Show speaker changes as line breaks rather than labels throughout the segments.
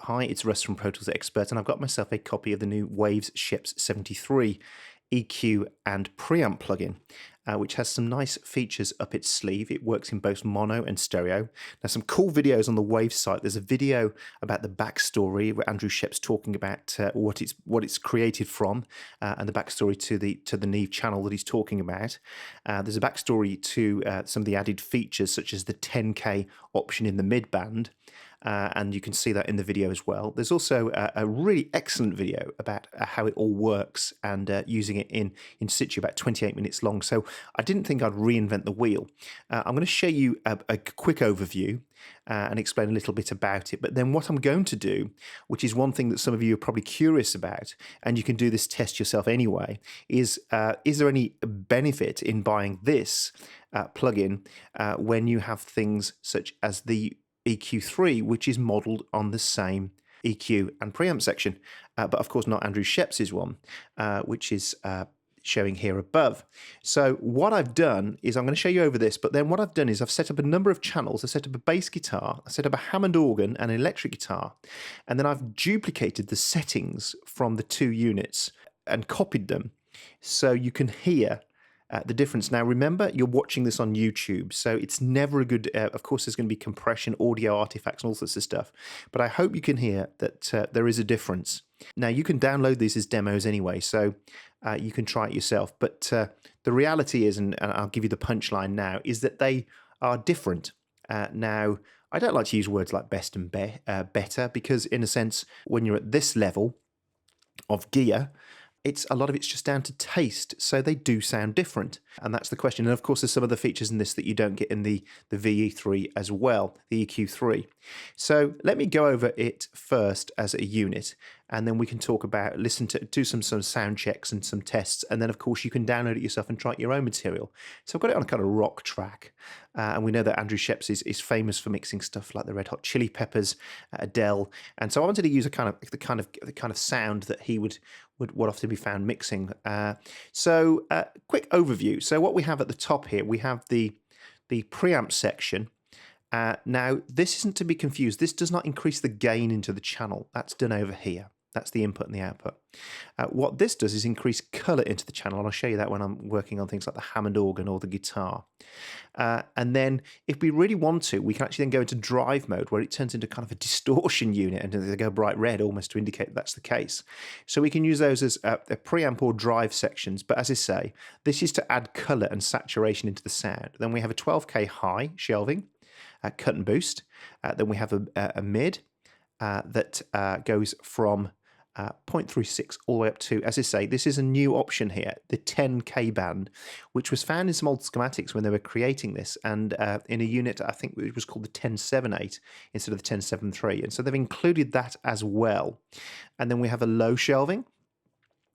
Hi, it's Russ from Pro Tools Expert, and I've got myself a copy of the new Waves Scheps 73 EQ and preamp plugin, which has some nice features up its sleeve. It works in both mono and stereo. Now, some cool videos on the Waves site. There's a video about the backstory where Andrew Scheps talking about what it's created from, and the backstory to the Neve channel that he's talking about. There's a backstory to some of the added features, such as the 10K option in the mid band. And you can see that in the video as well. There's also a really excellent video about how it all works and using it in situ, about 28 minutes long. So I didn't think I'd reinvent the wheel. I'm going to show you a quick overview and explain a little bit about it. But then what I'm going to do, which is one thing that some of you are probably curious about, and you can do this test yourself anyway, is there any benefit in buying this plugin when you have things such as the EQ3, which is modeled on the same EQ and preamp section, but of course not Andrew Scheps' one, which is showing here above. So what I've done is I'm going to show you over this, but then what I've done is I've set up a number of channels. I've set up a bass guitar, I set up a Hammond organ and an electric guitar, and then I've duplicated the settings from the two units and copied them so you can hear the difference. Now, remember, you're watching this on YouTube, so it's never a good, of course, there's going to be compression, audio artifacts, and all sorts of stuff, but I hope you can hear that there is a difference. Now, you can download these as demos anyway, so you can try it yourself, but the reality is, and I'll give you the punchline now, is that they are different. Now, I don't like to use words like best and better, because in a sense, when you're at this level of gear, a lot of it's just down to taste, so they do sound different, and that's the question. And of course, there's some other features in this that you don't get in the VE3 as well, the EQ3. So let me go over it first as a unit, and then we can talk about, do some sound checks and some tests, and then of course you can download it yourself and try your own material. So I've got it on a kind of rock track, and we know that Andrew Scheps is famous for mixing stuff like the Red Hot Chili Peppers, Adele, and so I wanted to use the kind of sound that he would often be found mixing. So quick overview. So what we have at the top here, we have the preamp section. Now, this isn't to be confused. This does not increase the gain into the channel. That's done over here. That's the input and the output. What this does is increase colour into the channel, and I'll show you that when I'm working on things like the Hammond organ or the guitar. And then if we really want to, we can actually then go into drive mode, where it turns into kind of a distortion unit, and they go bright red almost to indicate that's the case. So we can use those as preamp or drive sections, but as I say, this is to add colour and saturation into the sound. Then we have a 12K high shelving, cut and boost. Then we have a mid that goes from 0.36 all the way up to, as I say, this is a new option here, the 10K band, which was found in some old schematics when they were creating this, and in a unit, I think it was called the 1078 instead of the 1073, and so they've included that as well. And then we have a low shelving,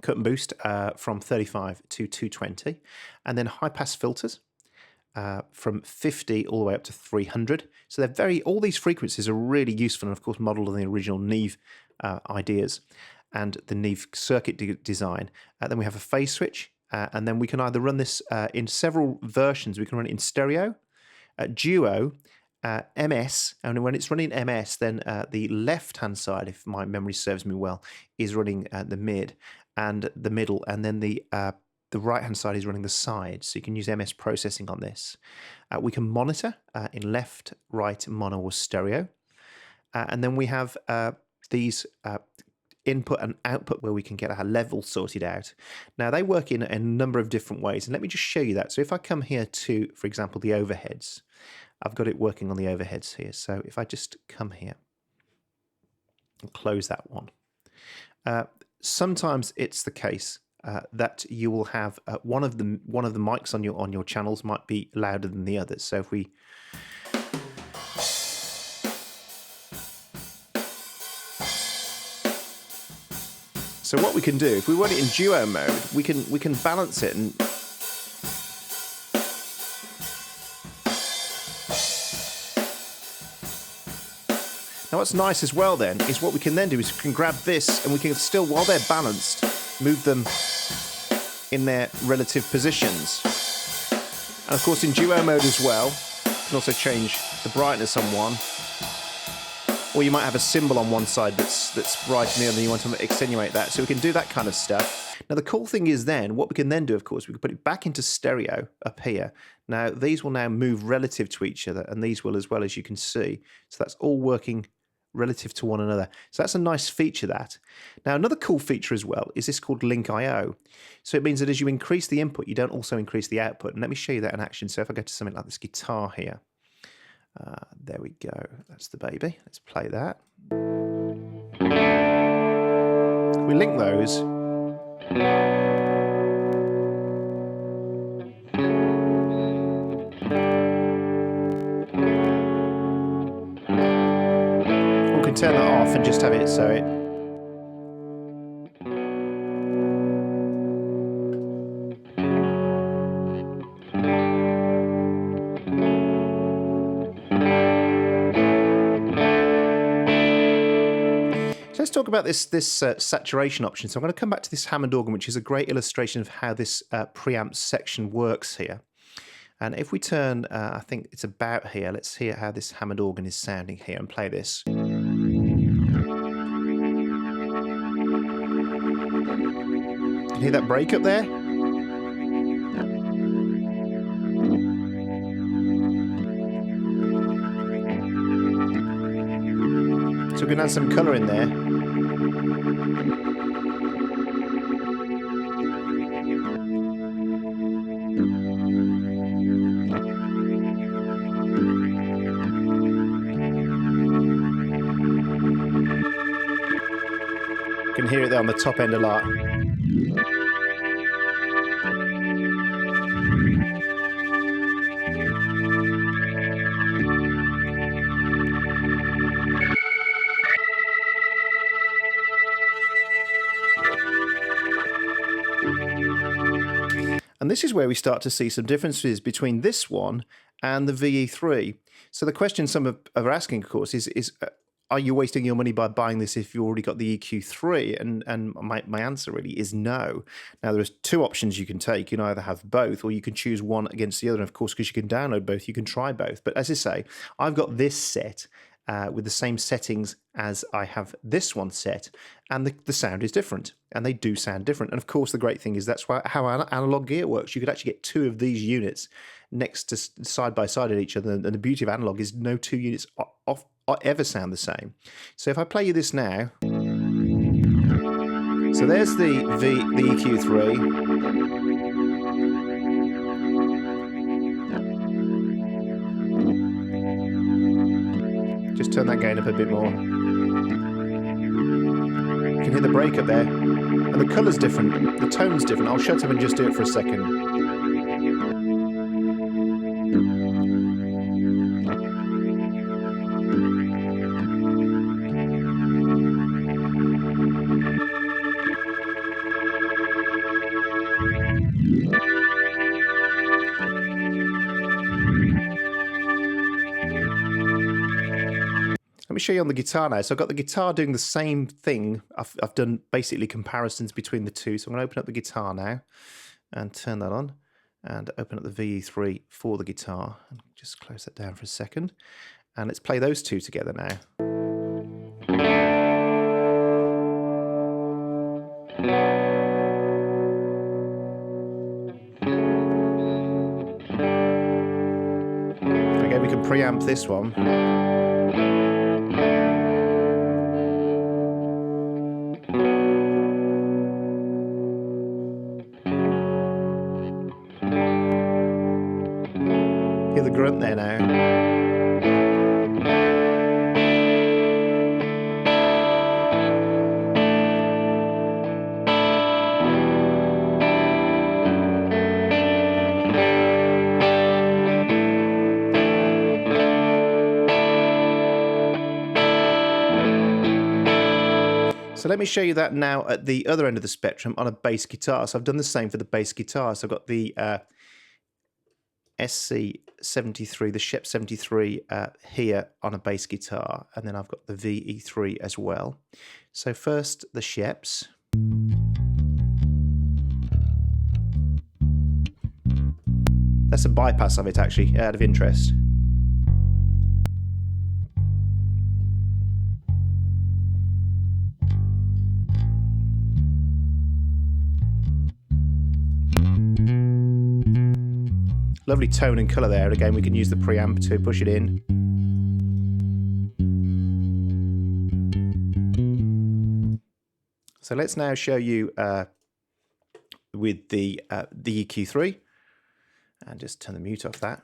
cut and boost from 35 to 220, and then high pass filters from 50 all the way up to 300. So they're all these frequencies are really useful, and of course modeled on the original Neve ideas and the Neve circuit design. Then we have a phase switch, and then we can either run this in several versions. We can run it in stereo, duo, MS, and when it's running MS, then the left-hand side, if my memory serves me well, is running the mid and the middle, and then the right-hand side is running the side, so you can use MS processing on this. We can monitor in left, right, mono, or stereo. And then we have these input and output where we can get our level sorted out. Now, they work in a number of different ways, and let me just show you that. So if I come here to, for example, the overheads, I've got it working on the overheads here. So if I just come here and close that one, sometimes it's the case that you will have one of the mics on your channels might be louder than the others. So if we what we can do, if we run it in duo mode, we can balance it. And now what's nice as well then is what we can then do is we can grab this, and we can still, while they're balanced, move them in their relative positions. And of course in duo mode as well, you can also change the brightness on one Or you might have a cymbal on one side that's bright and the other, and you want to extenuate that. So we can do that kind of stuff. Now the cool thing is then, what we can then do, of course, we can put it back into stereo up here. Now these will now move relative to each other, and these will as well, as you can see. So that's all working relative to one another. So that's a nice feature, that. Now another cool feature as well is this called Link I/O. So it means that as you increase the input, you don't also increase the output. And let me show you that in action. So if I go to something like this guitar here, there we go. That's the baby. Let's play that. We link those. We can turn that off and just have it so it. Let's talk about this saturation option. So I'm going to come back to this Hammond organ, which is a great illustration of how this preamp section works here. And if we turn, I think it's about here, let's hear how this Hammond organ is sounding here and play this. Can you hear that break up there? So we can add some colour in there. You can hear it there on the top end a lot. And this is where we start to see some differences between this one and the VE3. So the question some are asking, of course, is are you wasting your money by buying this if you've already got the EQ3? And my answer really is no. Now, there's two options you can take. You can either have both, or you can choose one against the other. And of course, because you can download both, you can try both. But as I say, I've got this set with the same settings as I have this one set, and the sound is different, and they do sound different. And of course, the great thing is that's how analog gear works. You could actually get two of these units next to side by side at each other, and the beauty of analog is no two units ever sound the same. So if I play you this now, so there's the EQ3. Just turn that gain up a bit more. You can hear the break up there. And the colour's different, the tone's different. I'll shut up and just do it for a second. Let me show you on the guitar now. So I've got the guitar doing the same thing. I've done basically comparisons between the two. So I'm going to open up the guitar now and turn that on and open up the VE3 for the guitar. And just close that down for a second. And let's play those two together now. Again, we can preamp this one. Hear the grunt there now. So let me show you that now at the other end of the spectrum on a bass guitar. So I've done the same for the bass guitar. So I've got the SC73, the Scheps 73 here on a bass guitar, and then I've got the VE3 as well. So first the Scheps. That's a bypass of it, actually, out of interest. Lovely tone and colour there. And again, we can use the preamp to push it in. So let's now show you with the EQ3, and just turn the mute off that.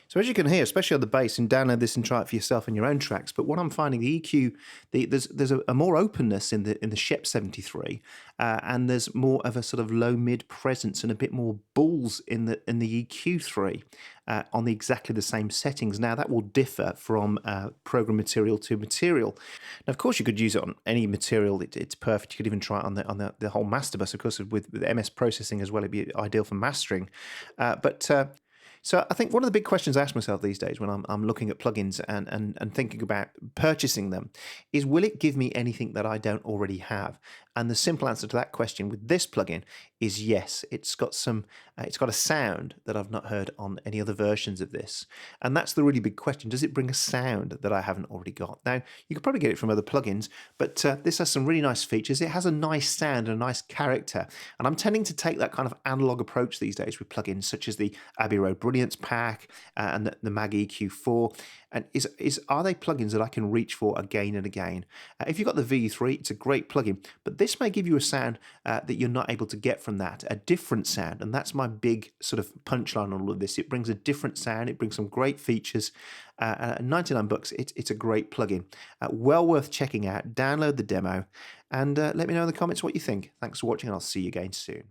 So as you can hear, especially on the bass, and download this and try it for yourself in your own tracks. But what I'm finding, the EQ, there's a more openness in the Scheps 73, and there's more of a sort of low mid presence and a bit more balls in the EQ3 on exactly the same settings. Now that will differ from program material to material. Now of course you could use it on any material. It's perfect. You could even try it on the whole master bus. Of course with MS processing as well, it'd be ideal for mastering. So I think one of the big questions I ask myself these days when I'm looking at plugins and thinking about purchasing them is, will it give me anything that I don't already have? And the simple answer to that question with this plugin is yes. It's got a sound that I've not heard on any other versions of this. And that's the really big question. Does it bring a sound that I haven't already got? Now, you could probably get it from other plugins, but this has some really nice features. It has a nice sound and a nice character. And I'm tending to take that kind of analog approach these days with plugins such as the Abbey Road Brilliance pack and the Mag EQ4. And are they plugins that I can reach for again and again? If you've got the V3, it's a great plugin, but this may give you a sound that you're not able to get from that, a different sound. And that's my big sort of punchline on all of this. It brings a different sound. It brings some great features. 99 bucks. It's a great plugin. Well worth checking out. Download the demo and let me know in the comments what you think. Thanks for watching, and I'll see you again soon.